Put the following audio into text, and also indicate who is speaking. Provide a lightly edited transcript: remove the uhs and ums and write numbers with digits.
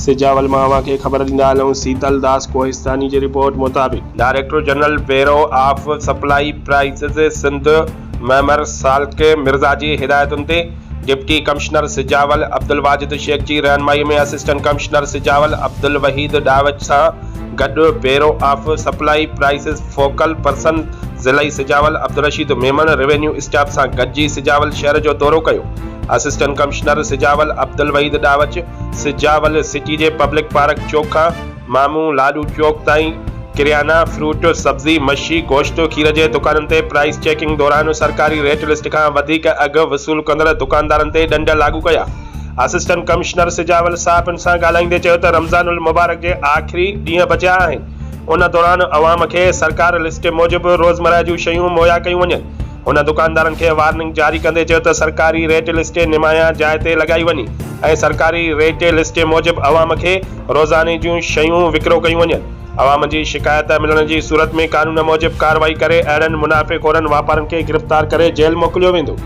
Speaker 1: सिजावल मां के ख़बर ॾींदा हलूं। शीतल दास कोहिस्तानी जी रिपोर्ट मुताबिक़ director general bureau of supply prices Sindh मेमर सालके मिर्ज़ा जी हिदायतुनि ते डिप्टी कमिश्नर सिजावल अब्दुल वाजिद शेख जी रहनुमाई में असिस्टेंट कमिश्नर सिजावल अब्दुल वहीद डावच सां गॾु bureau of supply prices focal person ज़िले सिजावल अब्दुल रशीद मेमन रेवेन्यू स्टाफ सां गॾिजी सिजावल शहर जो दौरो कयो। Assistant commissioner Sujawal Abdul Waheed Dawach Sujawal city जे पब्लिक पार्क चौक खां मामू लाडू चौक ताईं किरियाना फ्रूट सब्जी मच्छी गोश्त खीर जे दुकाननि ते प्राइस चेकिंग दौरान सरकारी रेट लिस्ट खां वधीक अघु वसूल कंदड़ दुकानदारनि ते ॾंड लागू कया। असिस्टेंट कमिश्नर सिजावल साहिबनि सां ॻाल्हाईंदे चयो त रमज़ानुल मुबारक जे आख़िरी ॾींहं बचिया आहिनि। उन दौरान अवाम खे सरकार लिस्ट मूजिबि रोज़मर्रा जूं शयूं मुहैया कयूं वञनि। हुन दुकानदारनि खे वार्निंग जारी कंदे चयो त सरकारी रेट लिस्ट निमाया जाइ ते लॻाई वञे ऐं सरकारी रेट लिस्ट मूजिबि अवाम खे रोज़ाने जूं शयूं विकिरो कयूं वञनि। अवाम जी शिकायत मिलण जी सूरत में कानून मूजिबि कार्रवाई करे अहिड़नि मुनाफ़िक़ोरनि वापारनि खे गिरफ़्तार करे जेल मोकिलियो वेंदो।